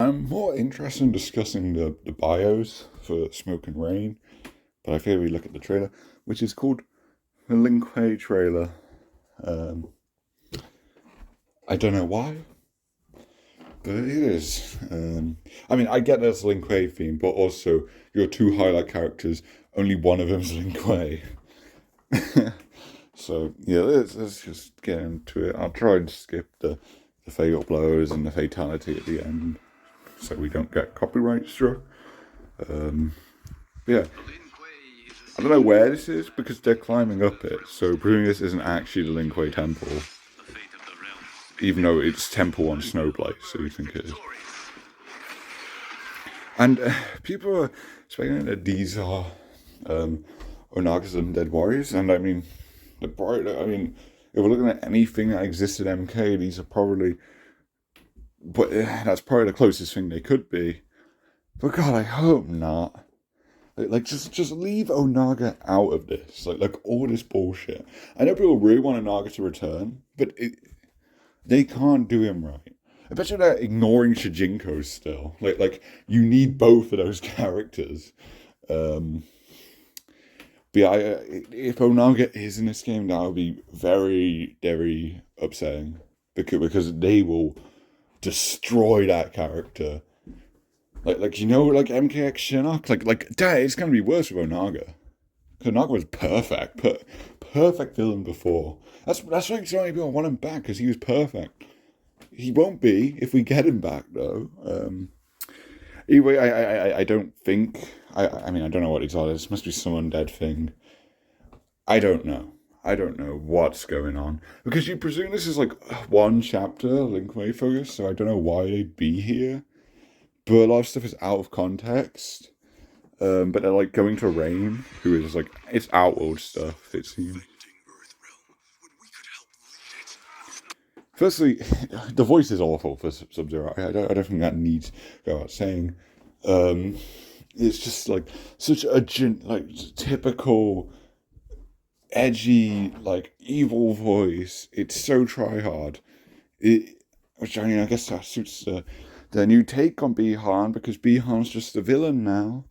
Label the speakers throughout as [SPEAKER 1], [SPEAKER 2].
[SPEAKER 1] I'm more interested in discussing the bios for Smoke and Rain, but I figure we look at the trailer, which is called the Link Way trailer. Um, I don't know why, but it is. I mean, I get there's a Link Way theme, but also your two highlight characters, only one of them's Link Way. So yeah, let's just get into it. I'll try and skip the fatal blows and the fatality at the end, so we don't get copyright struck. Um, yeah, I don't know where this is because they're climbing up it. So presumably this isn't actually the Lin Kuei Temple, even though it's Temple on Snowblight, so you think it is. And people are speculating that these are Onaga's undead warriors, and I mean, if we're looking at anything that exists at MK, these are probably, but that's probably the closest thing they could be. But God, I hope not. Like just leave Onaga out of this. Like all this bullshit. I know people really want Onaga to return, but they can't do him right. I bet you they're ignoring Shijinko still. Like you need both of those characters. Um, but yeah, if Onaga is in this game, that would be very, very upsetting because they will destroy that character. Like like MKX Shinnok, that it's gonna be worse with Onaga. Onaga was perfect, perfect villain before. That's why so many people want him back because he was perfect. He won't be if we get him back though. Anyway, I don't think I mean I don't know what these are. This must be some undead thing. I don't know. I don't know what's going on because you presume this is like one chapter Link Way focus, so I don't know why they'd be here. But a lot of stuff is out of context. But they're like going to Rain, who is like it's Outworld stuff. It seems. Firstly, the voice is awful for Sub Zero. I don't think that needs to go without saying. Um, it's just like such a typical edgy evil voice. It's so try hard. Which I mean, I guess that suits the new take on Bihan because Bihan's just the villain now.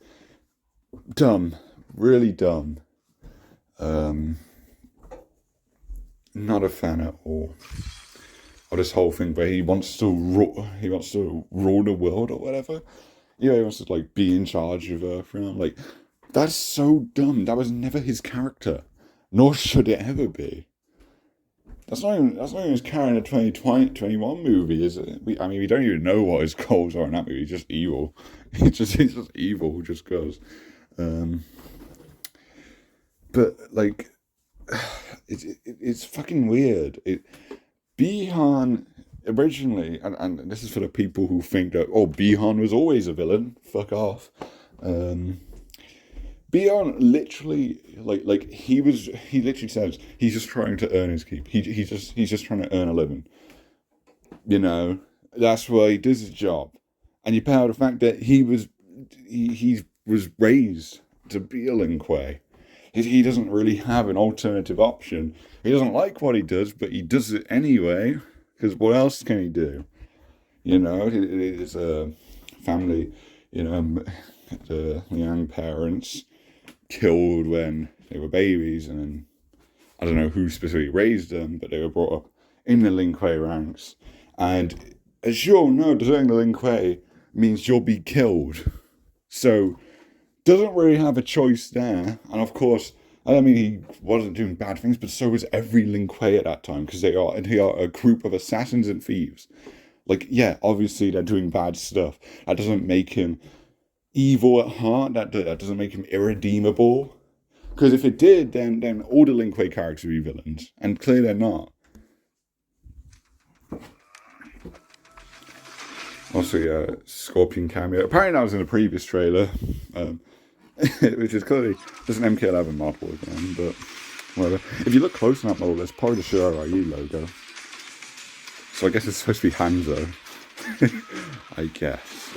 [SPEAKER 1] Dumb, really dumb. Um, Not a fan at all of this whole thing where he wants to rule the world or whatever. He wants to be in charge of Earth. Like that's so dumb. That was never his character, nor should it ever be. That's not even his character in a 2021 movie, is it? We don't even know what his goals are in that movie. He's just evil. He's just evil. Just goes. Um, but it's fucking weird. Bihan originally, and this is for the people who think that Bihan was always a villain. Fuck off. Bihan literally he literally says he's just trying to earn his keep. He's just trying to earn a living. You know, that's why he does his job. And you pay out the fact that he was raised to be a Lin Kuei. He doesn't really have an alternative option. He doesn't like what he does, but he does it anyway. Because what else can he do? You know, it's a family. You know, the young parents killed when they were babies, and then I don't know who specifically raised them, but they were brought up in the Lin Kuei ranks. And as you all know, deserting the Lin Kuei means you'll be killed. So doesn't really have a choice there. And of course, I don't mean he wasn't doing bad things, but so was every Lin Kuei at that time because they are a group of assassins and thieves. Yeah, obviously they're doing bad stuff. That doesn't make him evil at heart. That doesn't make him irredeemable. Because if it did, then all the Lin Kuei characters would be villains, and clearly they're not. Also, Scorpion cameo. Apparently, that was in a previous trailer. Which is clearly just an MK11 model again, but whatever. If you look close on that model, there's probably the Shiryu logo. So I guess it's supposed to be Hanzo. I guess.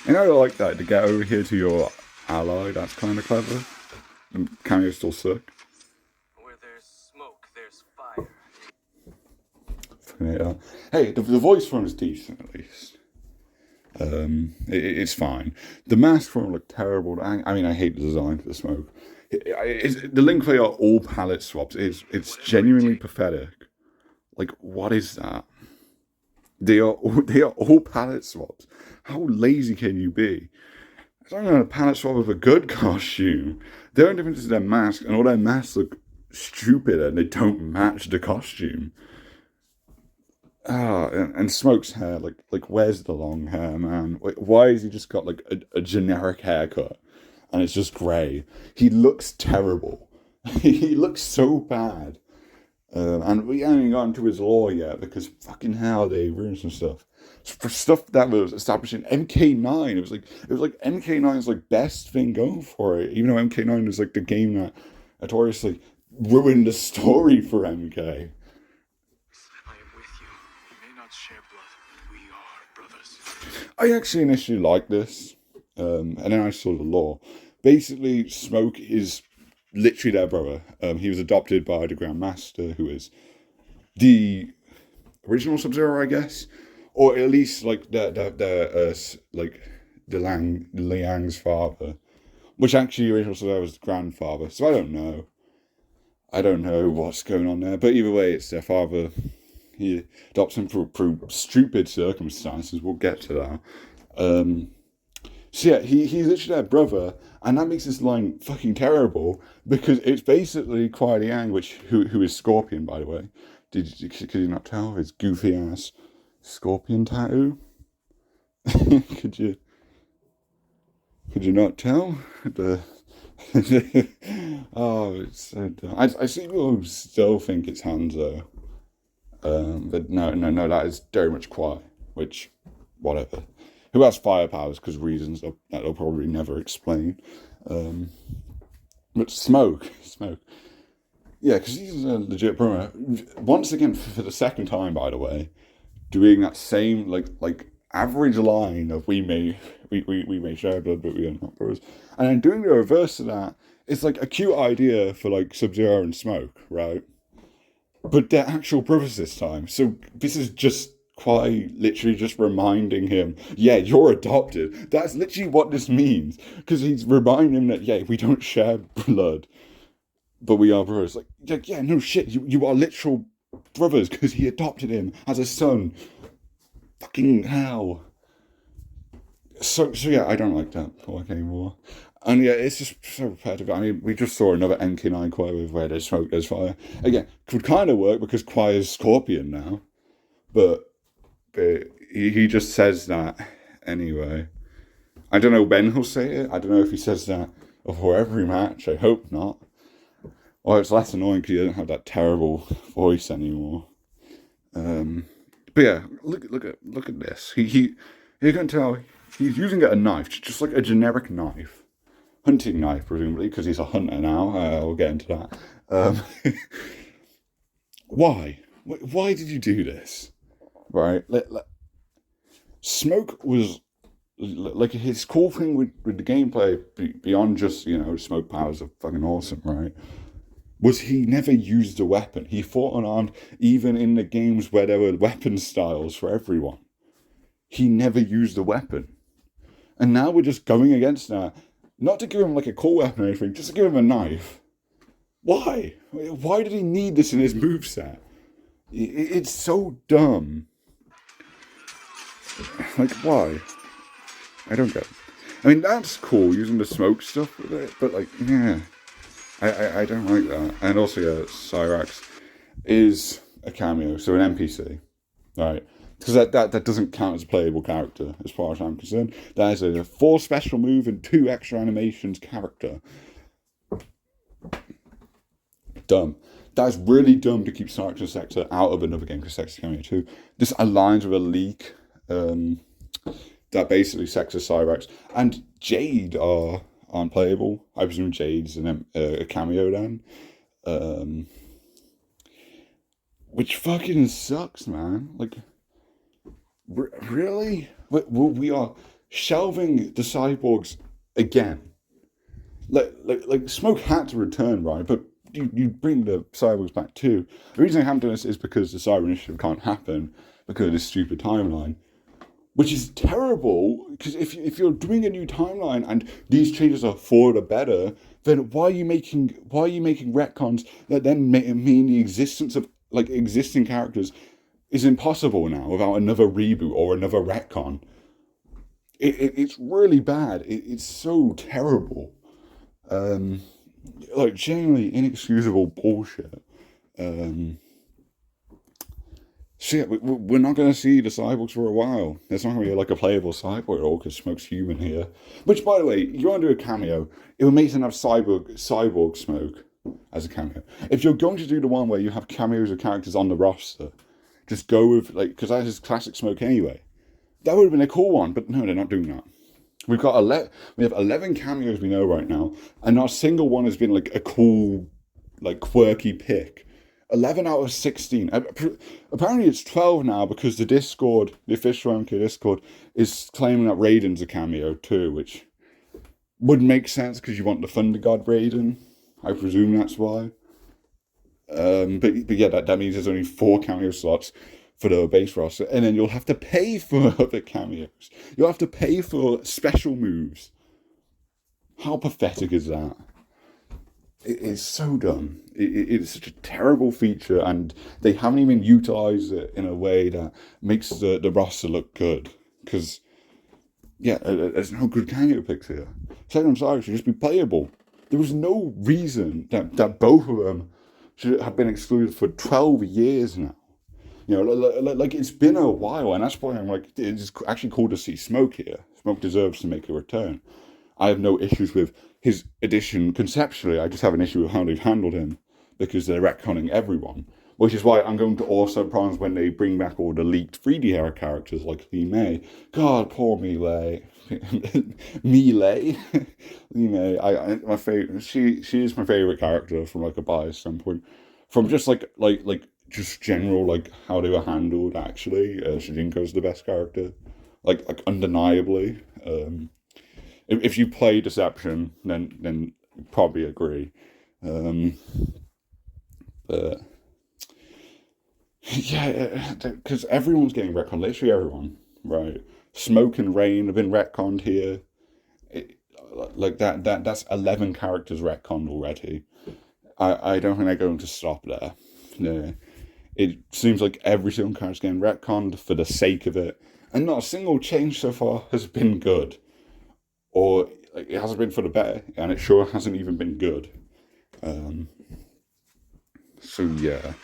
[SPEAKER 1] You know, I like that. To get over here to your ally, that's kind of clever. The cameos still suck.
[SPEAKER 2] Where there's smoke, there's fire.
[SPEAKER 1] Yeah. Hey, the voice one is decent at least. It's fine. The masks won't look terrible. I mean, I hate the design for the smoke. The Link Play are all palette swaps. It's genuinely pathetic. Like, what is that? They are all palette swaps. How lazy can you be? It's not even a palette swap of a good costume. The only difference is their masks, and all their masks look stupid and they don't match the costume. And Smoke's hair, like where's the long hair, man? Like, why has he just got like a generic haircut and it's just grey? He looks terrible. He looks so bad. And we haven't gotten to his lore yet because fucking hell, they ruined some stuff. For stuff that was established in MK9, it was like MK9's like best thing going for it. Even though MK9 is like the game that notoriously ruined the story for MK.
[SPEAKER 2] I am with you. We may not share blood. We are brothers.
[SPEAKER 1] I actually initially liked this, and then I saw the lore. Basically, Smoke is literally their brother. He was adopted by the Grandmaster, who is the original Sub-Zero, I guess, or at least like like the Liang's father, which actually original Sub-Zero was the grandfather. So I don't know what's going on there, but either way, it's their father. He adopts him through stupid circumstances. We'll get to that. So yeah, he's literally their brother, and that makes this line fucking terrible because it's basically Kuai Liang, who is Scorpion, by the way. Could you not tell his goofy ass Scorpion tattoo? Could you not tell? Oh, it's so dumb. I see people who still think it's Hanzo, but no, that is very much Kuai, which whatever. Who has fire powers because reasons that they'll probably never explain. But Smoke. Yeah, because he's a legit brother. Once again, for the second time, by the way, doing that same like average line of we may share blood, but we are not brothers. And then doing the reverse of that, it's like a cute idea for like Sub-Zero and Smoke, right? But they're actual brothers this time. So this is just Kuai literally just reminding him, yeah, you're adopted. That's literally what this means. Because he's reminding him that, yeah, we don't share blood, but we are brothers. Like yeah, no shit, you are literal brothers because he adopted him as a son. Fucking hell. So yeah, I don't like that Kuai anymore. And yeah, it's just so repetitive. I mean, we just saw another MK9 Kuai with where there's smoke, there's fire. Again, could kind of work because Kuai is Scorpion now. But he just says that anyway. I don't know when he'll say it. I don't know if he says that before every match. I hope not. Or it's less annoying because he doesn't have that terrible voice anymore. But yeah, look at this. You can tell he's using a knife, just like a generic knife, hunting knife presumably, because he's a hunter now. We'll get into that. Why? Why did you do this? Right? Smoke was like his cool thing with the gameplay beyond just Smoke powers are fucking awesome, right? Was he never used a weapon. He fought unarmed even in the games where there were weapon styles for everyone. He never used a weapon. And now we're just going against that. Not to give him like a cool weapon or anything, just to give him a knife. Why? Why did he need this in his moveset? It's so dumb. Like, why? I don't get it. I mean, that's cool, using the smoke stuff with it, but like, yeah. I don't like that. And also, yeah, Cyrax is a cameo, so an NPC. Right? Because that doesn't count as a playable character, as far as I'm concerned. That is a 4 special move and 2 extra animations character. Dumb. That is really dumb to keep Cyrax and Sector out of another game, because Sector's cameo too. This aligns with a leak that basically Sector, Cyrax, and Jade aren't playable. I presume Jade's a cameo then. Which fucking sucks, man. Like, really? We are shelving the cyborgs again. Like Smoke had to return, right? But you bring the cyborgs back too. The reason I haven't done this is because the Cyber Initiative can't happen because of this stupid timeline. which is terrible, because if you're doing a new timeline and these changes are for the better, then why are you making retcons that then mean the existence of like existing characters is impossible now without another reboot or another retcon? It's really bad. It's so terrible. Like genuinely inexcusable bullshit. So yeah, we're not going to see the cyborgs for a while. There's not going to be like a playable cyborg at all because Smoke's human here. Which, by the way, you want to do a cameo, it would make sense to have cyborg Smoke as a cameo. If you're going to do the one where you have cameos of characters on the roster, just go with, like, because that is classic Smoke anyway. That would have been a cool one, but no, they're not doing that. We have 11 cameos we know right now, and not a single one has been like a cool, like quirky pick. 11 out of 16. Apparently it's 12 now because the Discord, the official MK Discord, is claiming that Raiden's a cameo too, which would make sense because you want the Thunder God Raiden. I presume that's why. But yeah, that means there's only 4 cameo slots for the base roster, and then you'll have to pay for other cameos. You'll have to pay for special moves. How pathetic is that? It is so dumb. It's such a terrible feature, and they haven't even utilised it in a way that makes the roster look good. Because, yeah, there's no good cameo picks here. Second Side should just be playable. There was no reason that both of them should have been excluded for 12 years now. You know, like it's been a while, and that's why I'm like, it's actually cool to see Smoke here. Smoke deserves to make a return. I have no issues with his addition conceptually. I just have an issue with how they've handled him because they're retconning everyone. Which is why I'm going to also have problems when they bring back all the leaked 3D era characters like Lee May. God, poor Melee. Melee? Lee May. My favorite. She is my favorite character from like a bias standpoint. From just like just general like how they were handled. Actually, Shujinko's the best character. Like undeniably. If you play Deception, then you probably agree. But yeah, because everyone's getting retconned. Literally everyone, right? Smoke and Rain have been retconned here. Like that's 11 characters retconned already. I don't think they're going to stop there. No. It seems like every single character's getting retconned for the sake of it, and not a single change so far has been good. Or like, it hasn't been for the better, and it sure hasn't even been good. So yeah.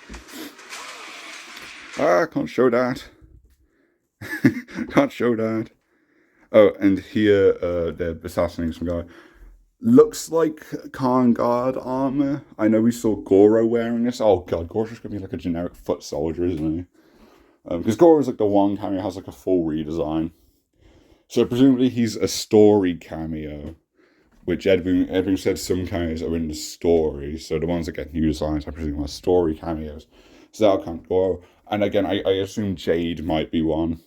[SPEAKER 1] Can't show that. Can't show that. Oh, and here they're assassinating some guy. Looks like Khan Guard armor. I know we saw Goro wearing this. Oh god, Goro's just gonna be like a generic foot soldier, isn't he? Because Goro's like the one cameo has like a full redesign. So presumably he's a story cameo, which Edwin said some cameos are in the story. So the ones that get new designs, I presume, are story cameos. So that'll count Goro. And again, I assume Jade might be one.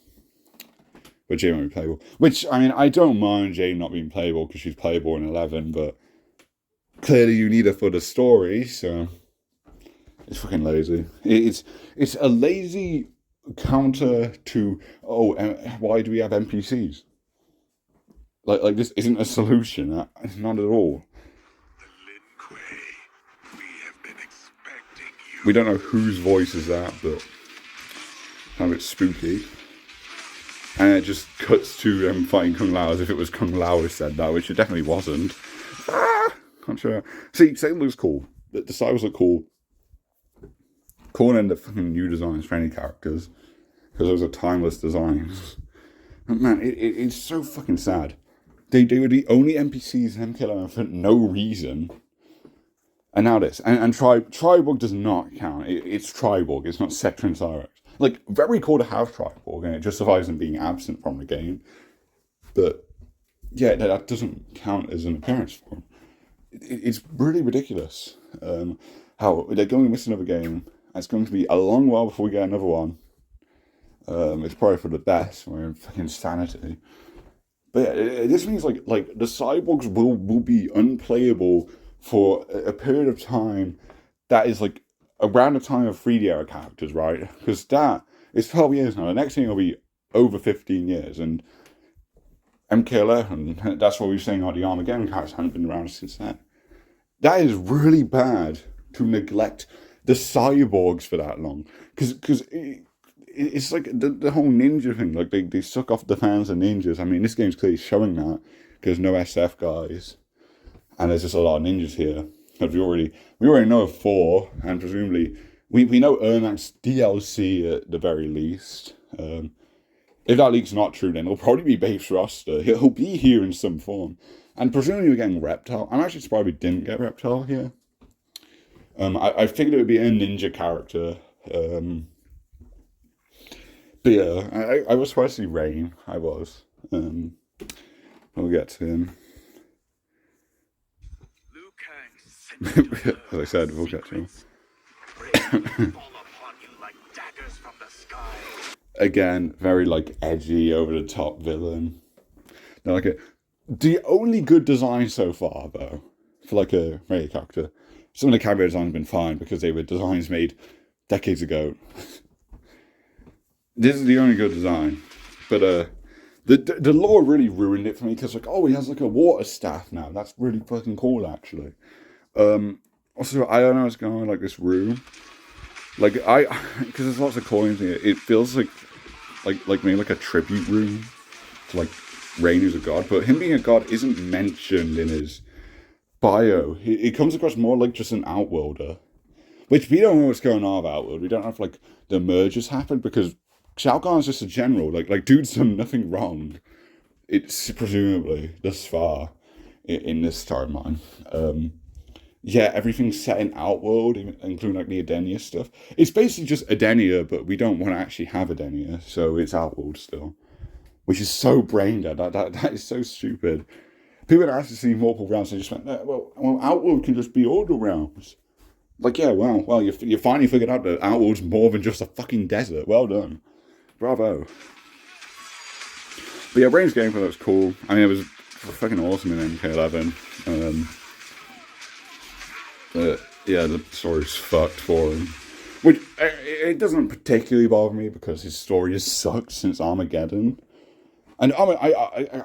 [SPEAKER 1] But Jade won't be playable. Which, I mean, I don't mind Jade not being playable because she's playable in 11, but clearly you need her for the story, so it's fucking lazy. It's a lazy counter to, why do we have NPCs? Like this isn't a solution. Not at all. We don't know whose voice is that, but kind of it's spooky. And it just cuts to them fighting Kung Lao as if it was Kung Lao who said that, which it definitely wasn't. Not sure. See, Satan looks cool. The cyborgs look cool. Cool and the fucking new designs for any characters. Because those are timeless designs. And man, it's so fucking sad. They were the only NPCs in MK11 for no reason. And now this. And Triborg does not count. It's Triborg. It's not Sector and Cyrex. Like, very cool to have Triborg, and it justifies them being absent from the game. But, yeah, that doesn't count as an appearance for them. It's really ridiculous how they're going to miss another game. And it's going to be a long while before we get another one. It's probably for the best. We're in fucking sanity. But yeah, this means, like the cyborgs will be unplayable for a period of time that is, like, around the time of 3D era characters, right? Because that is 12 years now. The next thing will be over 15 years, and MK11, that's what we were saying, the Armageddon characters haven't been around since then. That is really bad to neglect the cyborgs for that long. Because it's like the whole ninja thing. Like, they suck off the fans of ninjas. I mean, this game's clearly showing that, because no SF guys. And there's just a lot of ninjas here. But we already know of 4, and presumably we know Ermac's DLC at the very least. If that leak's not true, then it'll probably be base roster. He'll be here in some form. And presumably we're getting Reptile. I'm actually surprised we didn't get Reptile here. I figured it would be a ninja character. But yeah, I was surprised to see Rain. I was. We'll get to him. As I said, we'll get to him. Again, very like edgy, over the top villain. Now, like the only good design so far, though, for like a melee character, some of the character designs have been fine because they were designs made decades ago. This is the only good design, but the lore really ruined it for me, because like, oh, he has like a water staff now. That's really fucking cool, actually. Also, I don't know what's going on, like this room. Like because there's lots of coins in it. It feels like maybe like a tribute room to like Rain, who's a god. But him being a god isn't mentioned in his bio. He comes across more like just an outworlder, which we don't know what's going on with Outworld. We don't know if like the mergers happened, because Shao Kahn's just a general. Like dude's done nothing wrong. It's presumably thus far in this timeline. Yeah, everything's set in Outworld, including like the Edenia stuff. It's basically just Edenia, but we don't want to actually have Edenia, so it's Outworld still. Which is so brain dead. That is so stupid. People that actually see multiple realms, they just went, well, Outworld can just be all the realms. Like, yeah, well, you finally figured out that Outworld's more than just a fucking desert. Well done. Bravo. But yeah, Rain's gameplay was cool. I mean, it was fucking awesome in MK11. Yeah, the story's fucked for him. Which, it doesn't particularly bother me, because his story has sucked since Armageddon. And I mean,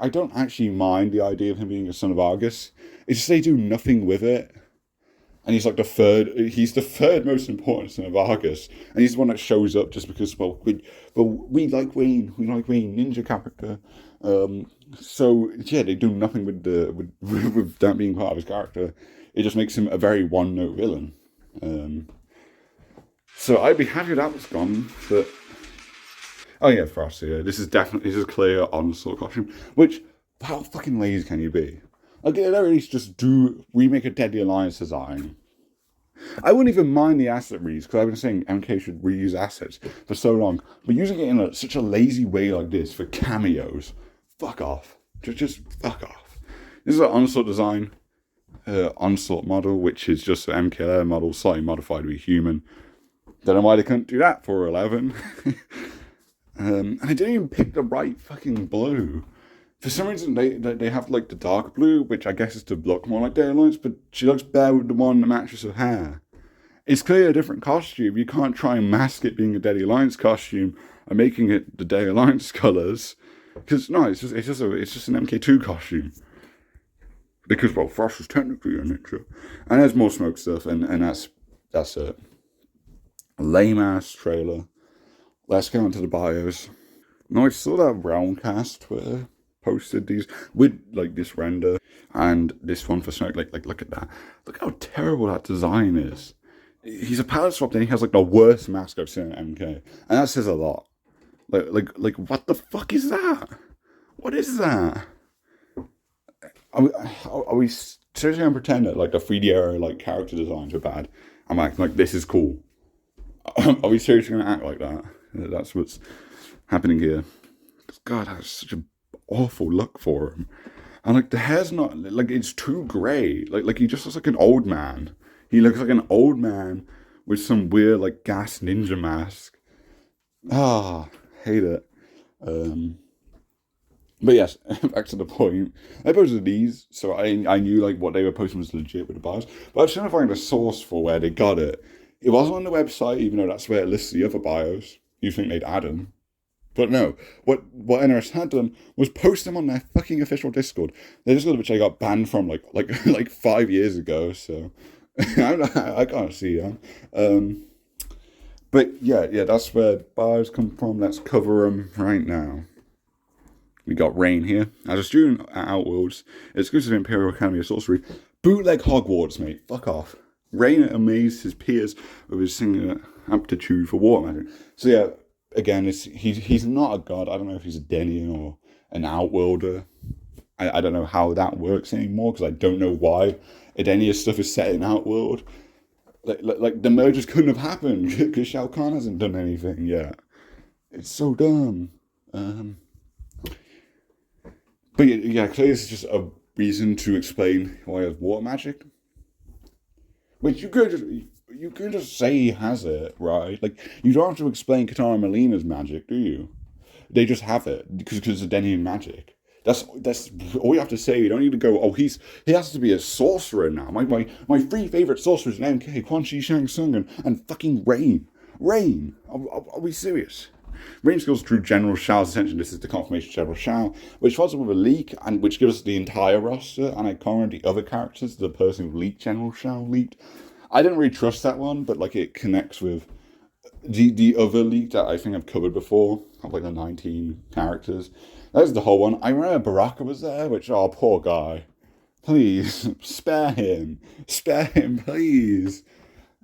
[SPEAKER 1] I don't actually mind the idea of him being a son of Argus. It's just they do nothing with it. And he's like he's the third most important son of Argus. And he's the one that shows up just because, we like Wayne. We like Wayne, ninja character. So, yeah, they do nothing with that being part of his character. It just makes him a very one-note villain. So I'd be happy that was gone, but... Oh yeah, Frost, yeah. This is a clear Onslaught costume. Which, how fucking lazy can you be? Like, at the least just remake a Deadly Alliance design. I wouldn't even mind the asset reuse, because I've been saying MK should reuse assets for so long. But using it in such a lazy way like this for cameos, fuck off. Just fuck off. This is an Onslaught design. Onslaught model, which is just an MKLR model, slightly modified to be human. Don't know why they couldn't do that for 11. And they didn't even pick the right fucking blue. For some reason, they have like the dark blue, which I guess is to look more like Deadly Alliance, but she looks better with the one that matches her hair. It's clearly a different costume. You can't try and mask it being a Deadly Alliance costume and making it the Deadly Alliance colours. Because no, it's just an MK2 costume. Because, well, Frost is technically a ninja. And there's more smoke stuff, and that's it. Lame-ass trailer. Let's go into the bios. Now, I saw that Realmcast Twitter posted these, with, like, this render, and this one for smoke. Like, look at that. Look how terrible that design is. He's a palette swap, and he has, like, the worst mask I've seen at MK. And that says a lot. Like, what the fuck is that? What is that? Are we seriously going to pretend that like the 3D era like character designs are bad? I'm acting like this is cool. Are we seriously going to act like that? That's what's happening here. God, that's such an awful look for him. And like the hair's not like, it's too grey. Like he just looks like an old man. He looks like an old man with some weird like gas ninja mask. Hate it. But yes, back to the point. I posted these, so I knew like what they were posting was legit with the bios. But I was trying to find a source for where they got it. It wasn't on the website, even though that's where it lists the other bios. You think they'd add them. But no, what NRS had done was post them on their fucking official Discord. Their Discord, which I got banned from like 5 years ago. So I can't see them. But yeah, that's where bios come from. Let's cover them right now. We got Rain here. As a student at Outworlds, exclusive Imperial Academy of Sorcery, bootleg Hogwarts, mate. Fuck off. Rain amazed his peers with his singing aptitude for water magic. So yeah, again, he's not a god. I don't know if he's a Denian or an Outworlder. I don't know how that works anymore, because I don't know why Edenia stuff is set in Outworld. Like the mergers couldn't have happened because Shao Kahn hasn't done anything yet. It's so dumb. But yeah, clearly this is just a reason to explain why he has water magic. Which you could just say he has it, right? Like, you don't have to explain Katana Melina's magic, do you? They just have it because it's Denian magic. That's all you have to say. You don't need to go, oh, he has to be a sorcerer now. My three favourite sorcerers in MK, Quan Chi, Shang Tsung, and fucking Rain. Rain. Are we serious? Rain skills drew General Shao's attention. This is the confirmation of General Shao, which follows up with a leak, and which gives us the entire roster, and I can't the other characters. The person who leaked General Shao leaked. I didn't really trust that one, but like it connects with the other leak that I think I've covered before, of like the 19 characters. That was the whole one. I remember Baraka was there, which, oh, poor guy. Please, spare him. Spare him, please.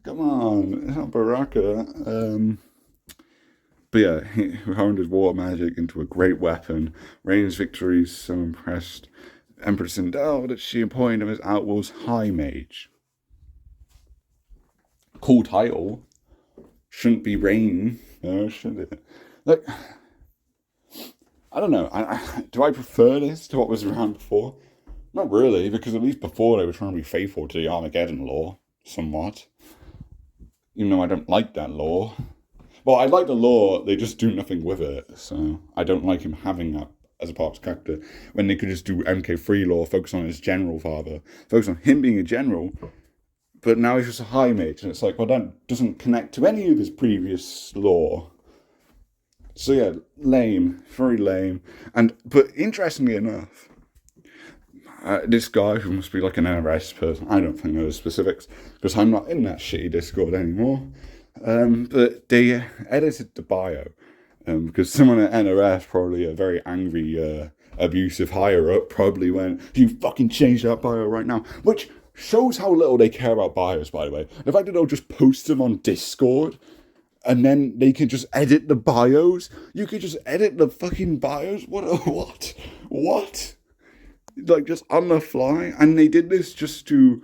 [SPEAKER 1] Come on, it's not Baraka. But yeah, he honed his water magic into a great weapon. Rain's victories so impressed Empress Sindel that she appointed him as Outworld's High Mage. Cool title. Shouldn't be Rain, should it? Like, I don't know. Do I prefer this to what was around before? Not really, because at least before they were trying to be faithful to the Armageddon lore, somewhat. Even though I don't like that lore. Well, I like the lore, they just do nothing with it, so I don't like him having that as a part of his character, when they could just do MK3 lore, focus on his general father, focus on him being a general, but now he's just a high mage, and it's like, well, that doesn't connect to any of his previous lore. So yeah, lame, very lame. But interestingly enough, this guy, who must be like an NRS person, I don't think know the specifics, because I'm not in that shitty Discord anymore, but they edited the bio, because someone at NRS, probably a very angry, abusive higher-up, probably went, you fucking change that bio right now, which shows how little they care about bios, by the way. The fact that they'll just post them on Discord, and then they can just edit the bios. You could just edit the fucking bios. What? Like, just on the fly. And they did this just to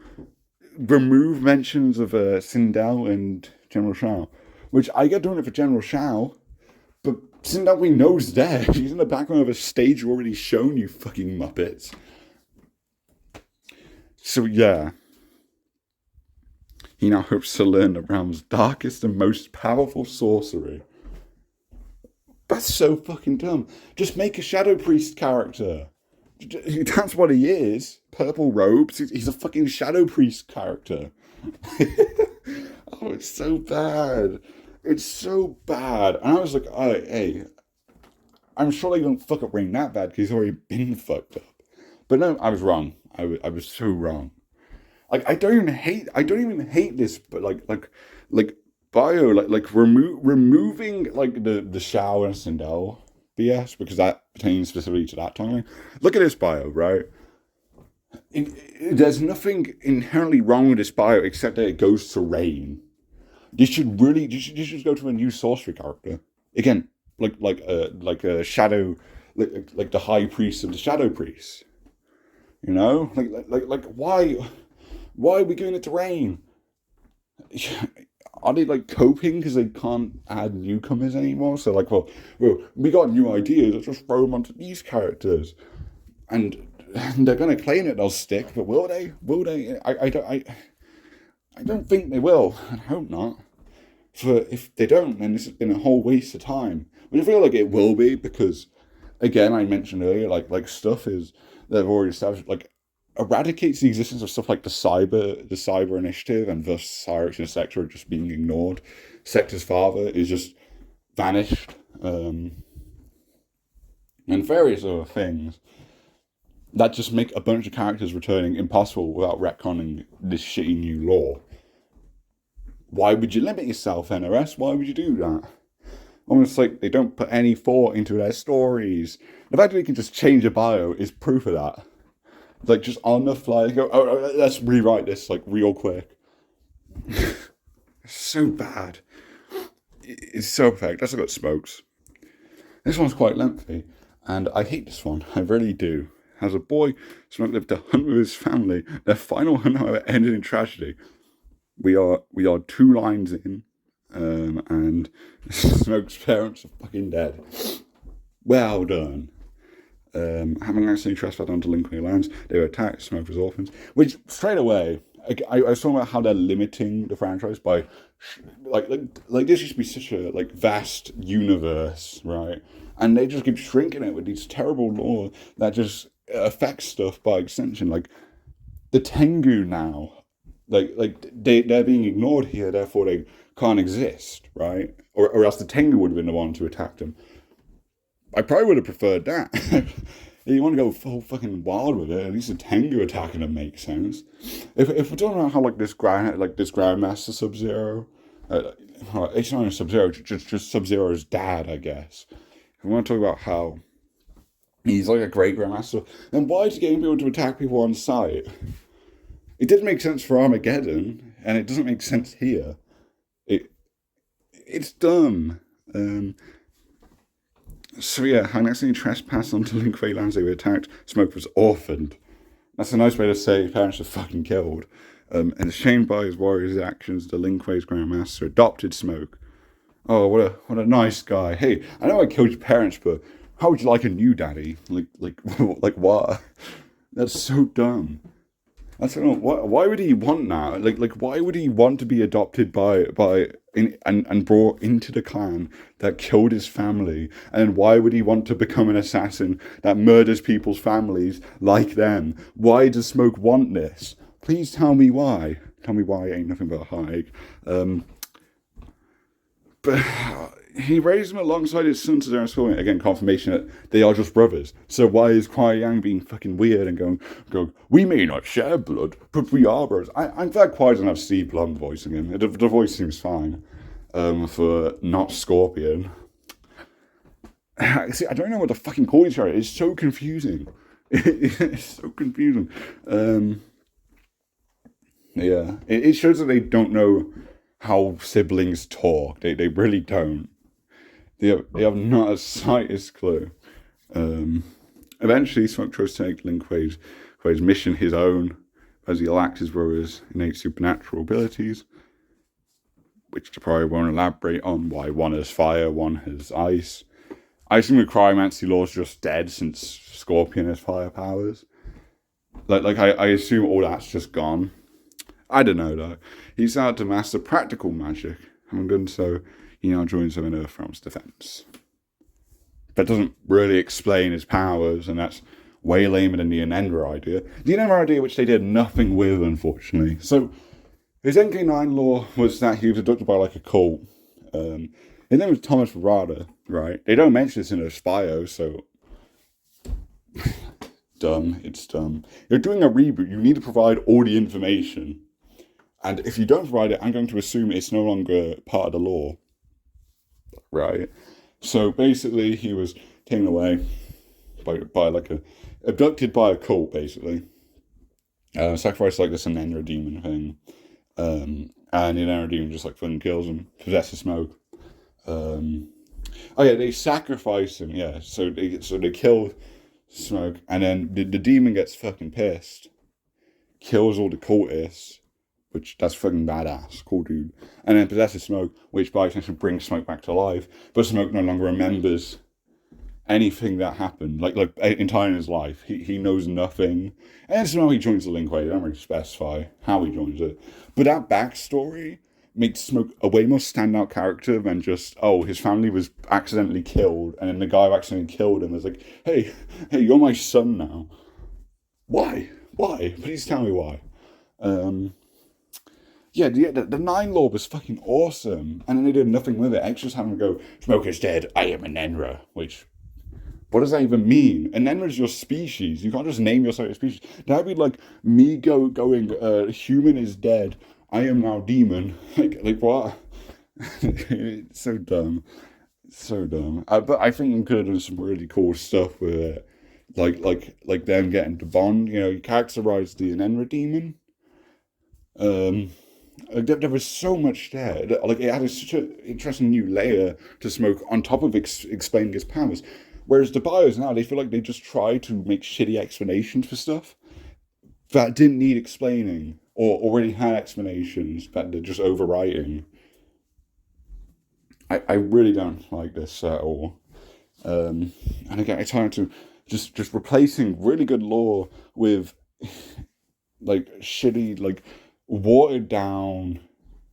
[SPEAKER 1] remove mentions of Sindel and General Shao. Which, I get doing it for General Shao, but Sindel we know's there. She's in the background of a stage already shown, you fucking muppets. So, yeah. He now hopes to learn the realm's darkest and most powerful sorcery. That's so fucking dumb. Just make a Shadow Priest character. That's what he is. Purple robes. He's a fucking Shadow Priest character. Oh, it's so bad. It's so bad. And I was like, oh, hey, I'm sure they don't fuck up Rain that bad because he's already been fucked up. But no, I was wrong. I was so wrong. Like, I don't even hate this, but like bio, removing like the Shao and Sindel BS, because that pertains specifically to that timeline. Look at this bio, right? There's nothing inherently wrong with this bio except that it goes to Rain. You should just go to a new sorcery character again, like a shadow, like the high priest of the shadow priests. You know, like why are we giving it to Rain? Are they like coping because they can't add newcomers anymore? So like, well, we got new ideas. Let's just throw them onto these characters, and they're gonna claim it they'll stick. But will they? Will they? I don't think they will. I hope not. For if they don't, then this has been a whole waste of time. But I feel like it will be, because, again, I mentioned earlier, like stuff is they've already established, like, eradicates the existence of stuff like the cyber initiative, and thus Cyrix and Sector are just being ignored. Sector's father is just vanished. and various other things that just make a bunch of characters returning impossible without retconning this shitty new lore. Why would you limit yourself, NRS? Why would you do that? Almost like they don't put any thought into their stories. The fact that they can just change a bio is proof of that. Like, just on the fly, go, oh, let's rewrite this, like, real quick. It's so bad. It's so perfect. Let's look at Smokes. This one's quite lengthy, and I hate this one. I really do. As a boy, Smoke lived to hunt with his family. Their final hunt, however, ended in tragedy. We are 2 lines in, and Smoke's parents are fucking dead. Well done. Having accidentally trespassed onto Linkway lands, they were attacked. Smoke was orphans. Which, straight away, I was talking about how they're limiting the franchise by, like this used to be such a, like, vast universe, right? And they just keep shrinking it with these terrible laws that just affects stuff by extension. Like, the Tengu now, they're being ignored here, therefore they can't exist, right? Or else the Tengu would have been the one to attack them. I probably would have preferred that. If you want to go full fucking wild with it, at least the Tengu attacking them makes sense. If we're talking about how, like, this Grandmaster Sub-Zero, it's not even Sub-Zero, just Sub-Zero's dad, I guess. If we want to talk about how he's like a great Grandmaster, then why is he getting people to attack people on sight? It didn't make sense for Armageddon, and it doesn't make sense here. It's dumb. So yeah, having accidentally trespassed onto Linkway lands, they were attacked. Smoke was orphaned. That's a nice way to say his parents were fucking killed. And ashamed by his warrior's actions, the Linkway's Grandmaster adopted Smoke. Oh, what a nice guy. Hey, I know I killed your parents, but how would you like a new daddy? Like what? That's so dumb. Why would he want that? Like why would he want to be adopted and brought into the clan that killed his family? And why would he want to become an assassin that murders people's families like them? Why does Smoke want this? Please tell me why. Tell me why. Ain't nothing but a heartache. But he raised him alongside his son Sub-Zero Scorpion. Again, confirmation that they are just brothers. So why is Kwai Yang being fucking weird and going, we may not share blood, but we are brothers? I'm glad Kwai doesn't have Steve Blum voicing him. The voice seems fine for not Scorpion. See, I don't know what to fucking call each other. It's so confusing. It's so confusing. Yeah, it shows that they don't know how siblings talk. They really don't. They have not a slightest clue. Eventually, Smoke tries to make Linkway's mission his own, as he lacks his brother's innate supernatural abilities, which I probably won't elaborate on. Why one has fire, one has ice. I assume the cryomancy law's just dead since Scorpion has fire powers. I assume all that's just gone. I don't know though. He's out to master practical magic, having done so, he now joins them in Earthrealm's defense. That doesn't really explain his powers, and that's way lamer than the Anendra idea. The Anendra idea, which they did nothing with, unfortunately. So, his NK9 lore was that he was abducted by, like, a cult. His name was Thomas Rada, right? They don't mention this in his bio, so... dumb. It's dumb. You're doing a reboot. You need to provide all the information. And if you don't provide it, I'm going to assume it's no longer part of the lore. Right? So basically, he was taken away by like abducted by a cult, basically. Sacrificed like this Anendra demon thing. And the Anendra demon just like fucking kills him, possesses Smoke. They sacrifice him, yeah. So they kill Smoke, and then the demon gets fucking pissed, kills all the cultists, which that's fucking badass, cool dude, and then possesses Smoke, which by extension brings Smoke back to life, but Smoke no longer remembers anything that happened, like entire in his life. He knows nothing, and somehow he joins the Linkway. They don't really specify how he joins it, but that backstory makes Smoke a way more standout character than just, his family was accidentally killed, and then the guy who accidentally killed him was like, hey, you're my son now. Why? Please tell me why. The 9 lore was fucking awesome, and then they did nothing with it. Extras having to go, Smoke is dead, I am Anendra, which What does that even mean? An enema is your species. You can't just name yourself a species. That'd be like me going, human is dead. I am now demon. Like what? It's so dumb. So dumb. But I think you could have done some really cool stuff with it. Like them getting to bond. You know, you characterized the Enenra demon. There was so much there. Like it had such an interesting new layer to Smoke on top of explaining his powers. Whereas the bios now, they feel like they just try to make shitty explanations for stuff that didn't need explaining or already had explanations that they're just overwriting. I really don't like this at all. And again, it's hard to just replacing really good lore with like shitty, like watered down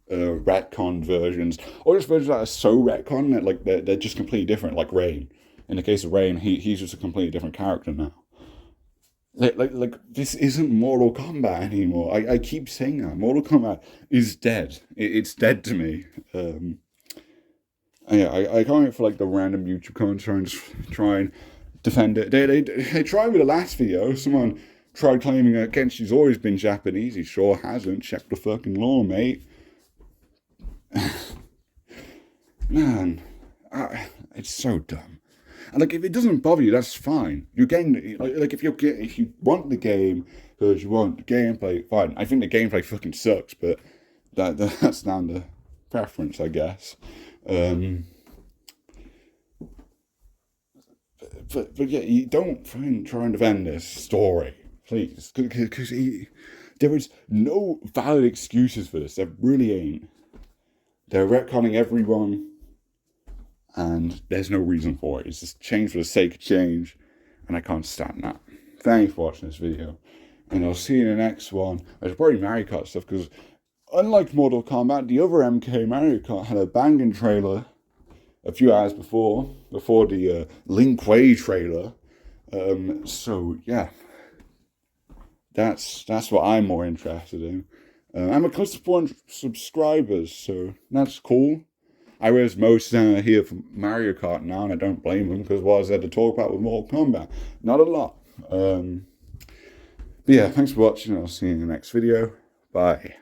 [SPEAKER 1] retcon versions, or just versions that are so retcon that like they're just completely different, like Rain. In the case of Rain, he's just a completely different character now. Like this isn't Mortal Kombat anymore. I keep saying that. Mortal Kombat is dead. It's dead to me. Yeah, I can't wait for like the random YouTube comments try and defend it. They tried with the last video. Someone tried claiming that Genshi's always been Japanese. He sure hasn't. Check the fucking law, mate. Man, it's so dumb. And like, if it doesn't bother you, that's fine. You're getting like if you want the game because you want the gameplay, fine. I think the gameplay fucking sucks, but that's down to preference, I guess. But yeah, you don't try and defend this story, please, because there is no valid excuses for this. There really ain't. They're retconning everyone. And there's no reason for it. It's just change for the sake of change. And I can't stand that. Thanks for watching this video. And I'll see you in the next one. There's probably Mario Kart stuff. Because unlike Mortal Kombat, the other MK Mario Kart had a banging trailer a few hours before the Link Way trailer. So, yeah. That's what I'm more interested in. I'm close to 400 subscribers. So that's cool. I was most here for Mario Kart now, and I don't blame them, because what was there to talk about with Mortal Kombat? Not a lot. But yeah, thanks for watching, I'll see you in the next video. Bye.